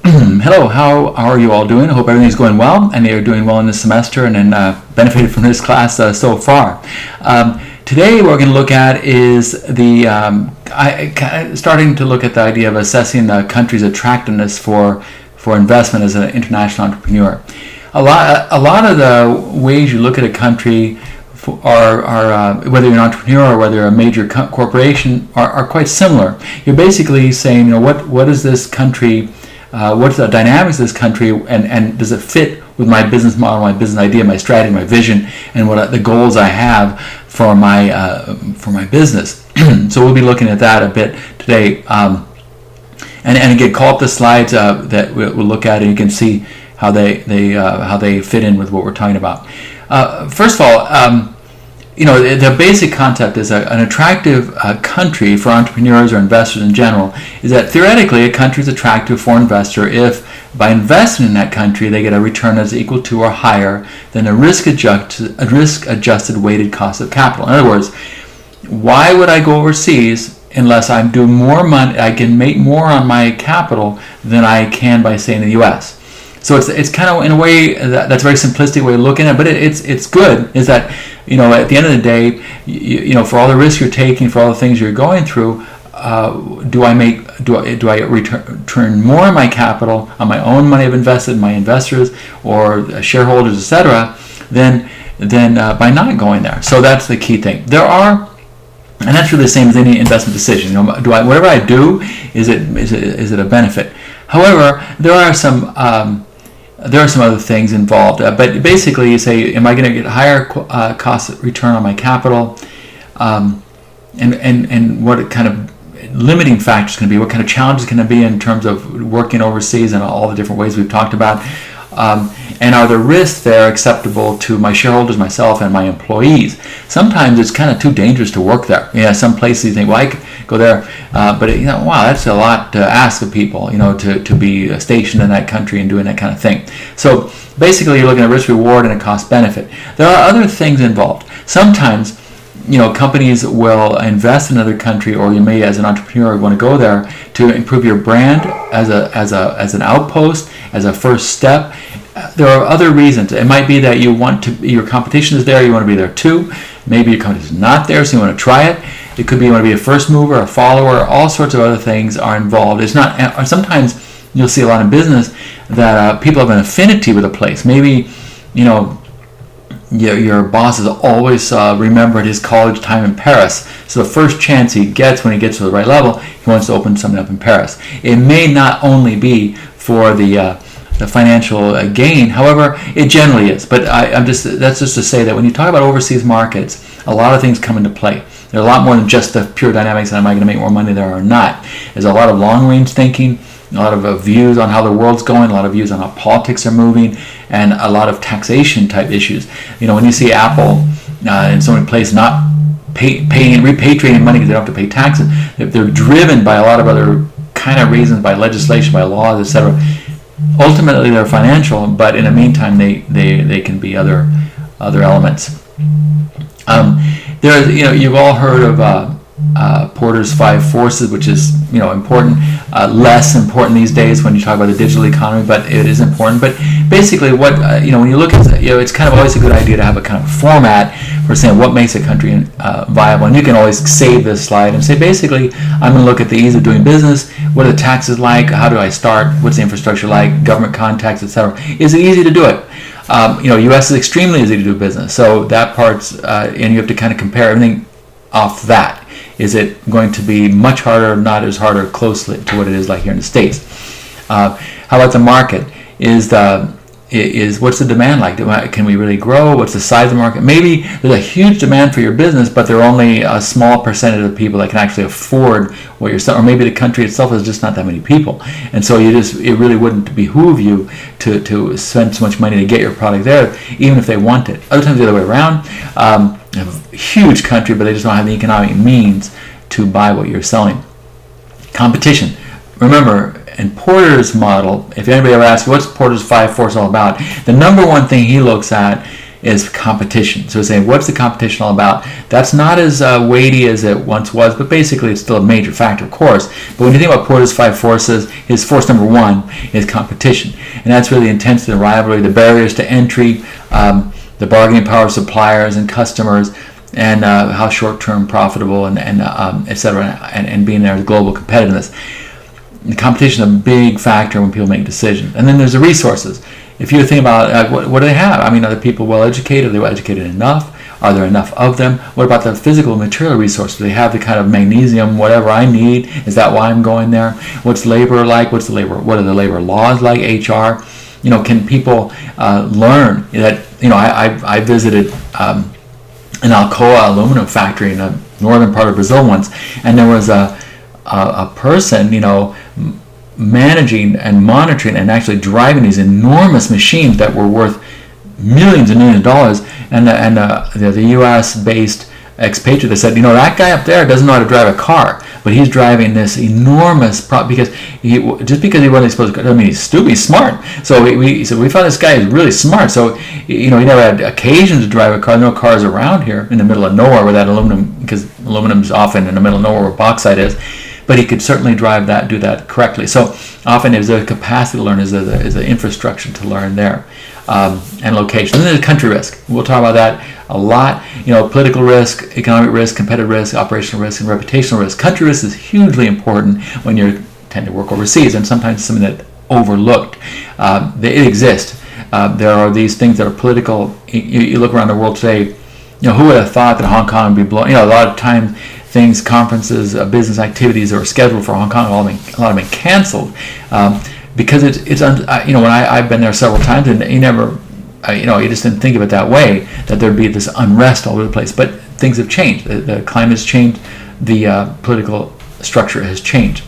Hello, how are you all doing? I hope everything's going well and you're doing well in this semester and benefited from this class so far. Today what we're going to look at is starting to look at the idea of assessing the country's attractiveness for investment as an international entrepreneur. A lot of the ways you look at a country are whether you're an entrepreneur or whether you're a major corporation are quite similar. You're basically saying, what is this country? What's the dynamics of this country, and does it fit with my business model, my business idea, my strategy, my vision, and what the goals I have for my business? So we'll be looking at that a bit today. And again, call up the slides that we'll look at, and you can see how they fit in with what we're talking about. First of all, the basic concept is an attractive country for entrepreneurs or investors in general is that theoretically a country is attractive for an investor if by investing in that country they get a return that's equal to or higher than a risk-adjusted weighted cost of capital. In other words, why would I go overseas unless I'm doing more money, I can make more on my capital than I can by staying in the U.S.? So it's kind of, in a way, that's a very simplistic way of looking at it, but it's good, is that, at the end of the day, for all the risks you're taking, for all the things you're going through, do I return more on my capital, on my own money I've invested in my investors or shareholders, etc., than by not going there? So that's the key thing. And that's really the same as any investment decision. Whatever I do, is it a benefit? However, there are some other things involved, but basically you say, am I going to get higher cost return on my capital, and what kind of limiting factors can be, what kind of challenges can it be in terms of working overseas and all the different ways we've talked about, and are the risks there acceptable to my shareholders, myself, and my employees? Sometimes it's kind of too dangerous to work there. Some places you think, well, I could go there, but wow, that's a lot to ask of people, to be stationed in that country and doing that kind of thing. So basically, you're looking at risk reward and a cost benefit. There are other things involved. Sometimes, companies will invest in another country, or you may, as an entrepreneur, want to go there to improve your brand as an outpost, as a first step. There are other reasons. It might be that your competition is there, you want to be there too. Maybe your competition is not there, so you want to try it. It could be you want to be a first mover, a follower. All sorts of other things are involved. It's not. Sometimes you'll see a lot of business that people have an affinity with a place. Maybe, your boss has always remembered his college time in Paris. So the first chance he gets when he gets to the right level, he wants to open something up in Paris. It may not only be for the financial gain, however, it generally is. But that's just to say that when you talk about overseas markets, a lot of things come into play. There are a lot more than just the pure dynamics and am I going to make more money there or not. There's a lot of long-range thinking, a lot of views on how the world's going, a lot of views on how politics are moving, and a lot of taxation type issues. When you see Apple in so many places not repatriating money because they don't have to pay taxes, they're driven by a lot of other kind of reasons, by legislation, by laws, etc. Ultimately, they're financial, but in the meantime, they can be other elements. You've all heard of Porter's 5 forces, which is important, less important these days when you talk about the digital economy, but it is important. But basically, when you look at it's kind of always a good idea to have a kind of format for saying what makes a country viable. And you can always save this slide and say, basically, I'm going to look at the ease of doing business. What are the taxes like? How do I start? What's the infrastructure like? Government contacts, etc. Is it easy to do it? U.S. is extremely easy to do business, so that part's and you have to kind of compare everything off that. Is it going to be much harder, not as hard, or closely to what it is like here in the States? How about the market? Is what's the demand like? Can we really grow? What's the size of the market? Maybe there's a huge demand for your business, but there are only a small percentage of people that can actually afford what you're selling, or maybe the country itself is just not that many people, and so it really wouldn't behoove you to spend so much money to get your product there, even if they want it. Other times the other way around. A huge country, but they just don't have the economic means to buy what you're selling. Competition. Remember, in Porter's model, if anybody ever asks, what's Porter's 5 force all about? The number one thing he looks at is competition. So we're saying, what's the competition all about? That's not as weighty as it once was, but basically it's still a major factor, of course. But when you think about Porter's 5 forces, his force number 1 is competition. And that's really the intensity of the rivalry, the barriers to entry, the bargaining power of suppliers and customers, and how short-term profitable and et cetera, and being there with global competitiveness. The competition is a big factor when people make decisions. And then there's the resources. If you think about what do they have? I mean, are the people well educated? Are they well educated enough? Are there enough of them? What about the physical material resources? Do they have the kind of magnesium, whatever I need? Is that why I'm going there? What's labor like? What are the labor laws like? HR? Can people learn that? I visited an Alcoa aluminum factory in the northern part of Brazil once, and there was a person, managing and monitoring and actually driving these enormous machines that were worth millions and millions of dollars, and the U.S.-based expatriate that said, that guy up there doesn't know how to drive a car, but he's driving this enormous because he wasn't supposed to. I mean, he's stupid. He's smart. So we said we found this guy is really smart. So he never had occasion to drive a car. No cars around here in the middle of nowhere with that aluminum, because aluminum is often in the middle of nowhere where bauxite is. But he could certainly do that correctly. So often there's a capacity to learn, is the infrastructure to learn there, and location. And then there's country risk. We'll talk about that a lot. Political risk, economic risk, competitive risk, operational risk, and reputational risk. Country risk is hugely important when you tend to work overseas, and sometimes something that overlooked. It exists. There are these things that are political. You look around the world today. Who would have thought that Hong Kong would be blown? A lot of times, conferences, business activities that were scheduled for Hong Kong, a lot have been canceled because when I've been there several times, and you never, you just didn't think of it that way, that there'd be this unrest all over the place. But things have changed. The climate has changed. The political structure has changed.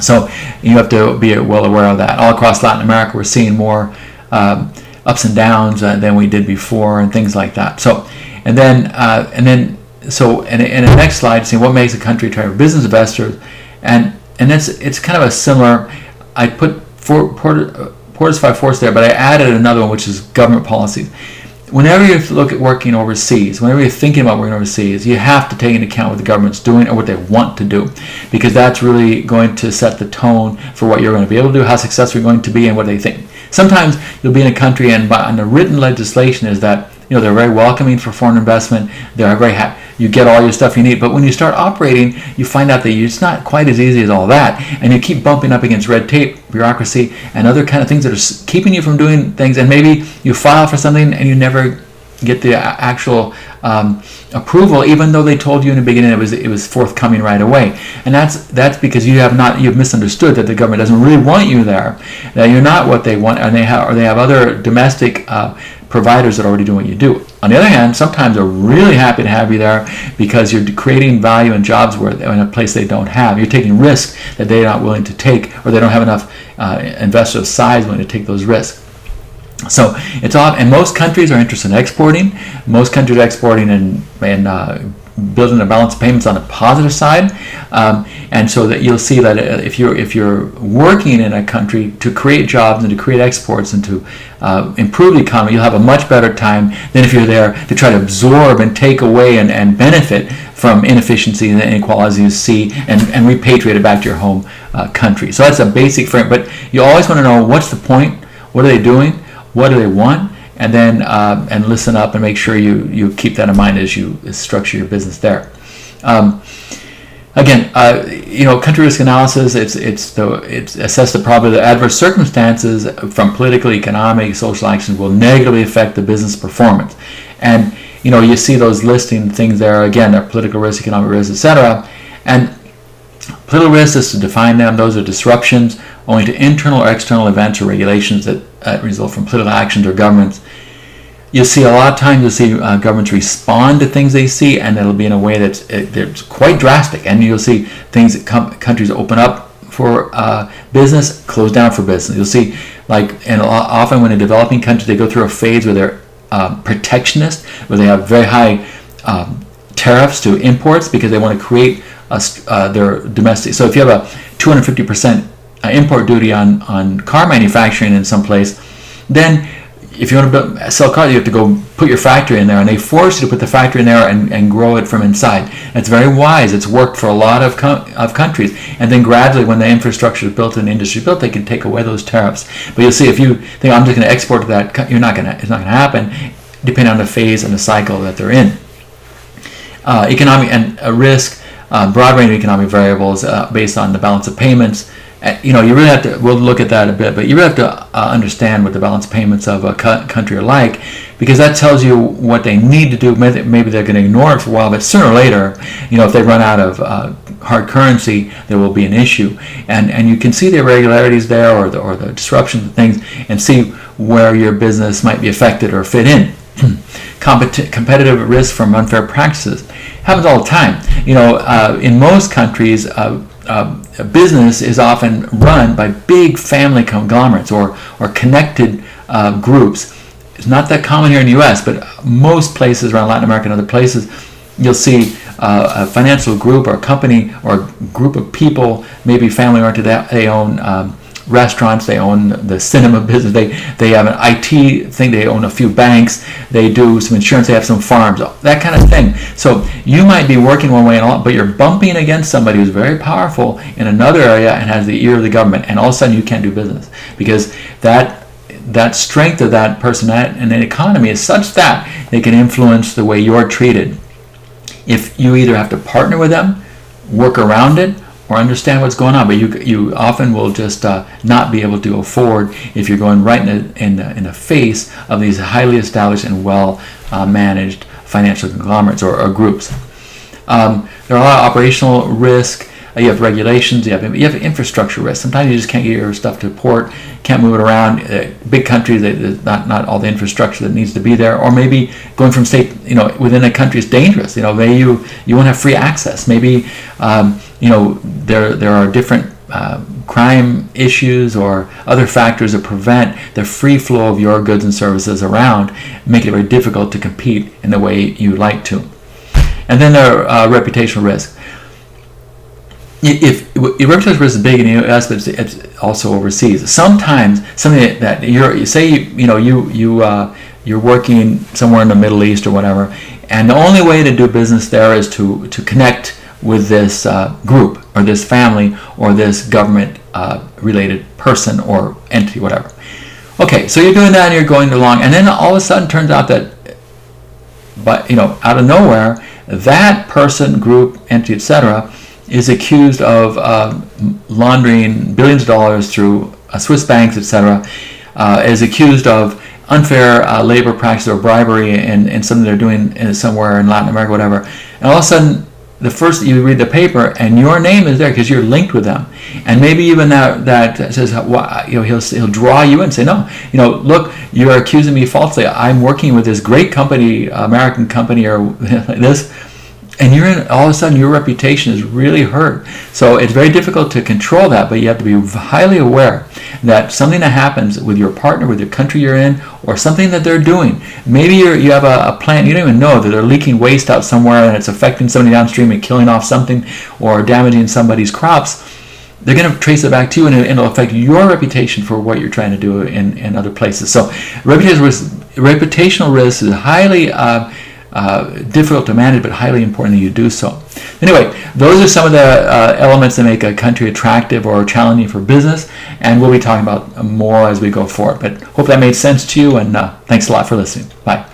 So you have to be well aware of that. All across Latin America, we're seeing more ups and downs than we did before, and things like that. So, and then. So in the next slide, see what makes a country attractive for business investors, and it's kind of a similar. I put Porter's 5 forces there, but I added another one, which is government policies. Whenever you look at working overseas, whenever you're thinking about working overseas, you have to take into account what the government's doing or what they want to do, because that's really going to set the tone for what you're going to be able to do, how successful you're going to be, and what they think. Sometimes you'll be in a country, and the written legislation is that they're very welcoming for foreign investment. They're very happy. You get all your stuff you need, but when you start operating, you find out that it's not quite as easy as all that, and you keep bumping up against red tape, bureaucracy, and other kind of things that are keeping you from doing things. And maybe you file for something and you never get the actual approval, even though they told you in the beginning it was forthcoming right away. And that's because you've misunderstood that the government doesn't really want you there, that you're not what they want, and they have other domestic providers that already do what you do. On the other hand, sometimes they're really happy to have you there because you're creating value and jobs in a place they don't have. You're taking risks that they're not willing to take, or they don't have enough investors of size willing to take those risks. So it's odd, and most countries are interested in exporting. Most countries are exporting and building a balance of payments on the positive side, and so that you'll see that if you're working in a country to create jobs and to create exports and to improve the economy, you'll have a much better time than if you're there to try to absorb and take away and benefit from inefficiencies and inequalities you see and repatriate it back to your home country. So that's a basic frame, but you always want to know what's the point, what are they doing, what do they want, and then and listen up and make sure you keep that in mind as you structure your business there. Again, country risk analysis. It's assess the probability that adverse circumstances from political, economic, social actions will negatively affect the business performance. And you see those listing things there. Again, they're political risk, economic risk, etc. And political risk is to define them. Those are disruptions owing to internal or external events or regulations that result from political actions or governments. You'll see a lot of times governments respond to things they see, and it'll be in a way that's quite drastic. And you'll see things that countries open up for business, close down for business. You'll see, often when in developing countries, they go through a phase where they're protectionist, where they have very high tariffs to imports because they want to create their domestic. So if you have a 250% import duty on car manufacturing in some place, then if you want to sell cars, you have to go put your factory in there, and they force you to put the factory in there and grow it from inside. It's very wise. It's worked for a lot of countries. And then gradually, when the infrastructure is built and the industry is built, they can take away those tariffs. But you'll see, if you think I'm just going to export to that, it's not going to happen, depending on the phase and the cycle that they're in. Economic and risk, broad range of economic variables based on the balance of payments. You really have to, we'll look at that a bit, but you really have to understand what the balance payments of a country are like, because that tells you what they need to do. Maybe they're going to ignore it for a while, but sooner or later, if they run out of hard currency, there will be an issue. And you can see the irregularities there, or the disruptions and things, and see where your business might be affected or fit in. Competitive risk from unfair practices happens all the time. In most countries, a business is often run by big family conglomerates or connected groups. It's not that common here in the U.S., but most places around Latin America and other places, you'll see a financial group or a company or a group of people, maybe family-oriented. They own restaurants, they own the cinema business, they have an IT thing, they own a few banks, they do some insurance, they have some farms, that kind of thing. So you might be working one way, but you're bumping against somebody who's very powerful in another area and has the ear of the government, and all of a sudden you can't do business, because that strength of that person and the economy is such that they can influence the way you're treated. If you either have to partner with them, work around it, or understand what's going on, but you often will just not be able to go forward if you're going right in the face of these highly established and well managed financial conglomerates or groups. There are a lot of operational risk. You have regulations. You have infrastructure risk. Sometimes you just can't get your stuff to port, can't move it around. Big countries, there's not all the infrastructure that needs to be there. Or maybe going from state, within a country is dangerous. Maybe you won't have free access. Maybe there are different crime issues or other factors that prevent the free flow of your goods and services around, make it very difficult to compete in the way you like to. And then there are reputational risks. If reputational risk is big in the U.S., but it's also overseas. Sometimes something that you're working somewhere in the Middle East or whatever, and the only way to do business there is to connect with this group or this family or this government related person or entity, whatever. Okay, so you're doing that and you're going along, and then all of a sudden turns out that, out of nowhere, that person, group, entity, etc., is accused of laundering billions of dollars through Swiss banks, etc., is accused of unfair labor practice or bribery in something they're doing somewhere in Latin America, whatever. And all of a sudden, the first you read the paper and your name is there because you're linked with them, and maybe even that says, he'll draw you in and say, no, look, you're accusing me falsely. I'm working with this great company, American company, or this. And all of a sudden your reputation is really hurt. So it's very difficult to control that, but you have to be highly aware that something that happens with your partner, with your country you're in, or something that they're doing. Maybe you have a plant, you don't even know that they're leaking waste out somewhere and it's affecting somebody downstream and killing off something or damaging somebody's crops. They're going to trace it back to you, and it'll affect your reputation for what you're trying to do in other places. So reputational risk is highly difficult to manage, but highly important that you do so. Anyway, those are some of the elements that make a country attractive or challenging for business, and we'll be talking about more as we go forward. But hope that made sense to you, and thanks a lot for listening. Bye.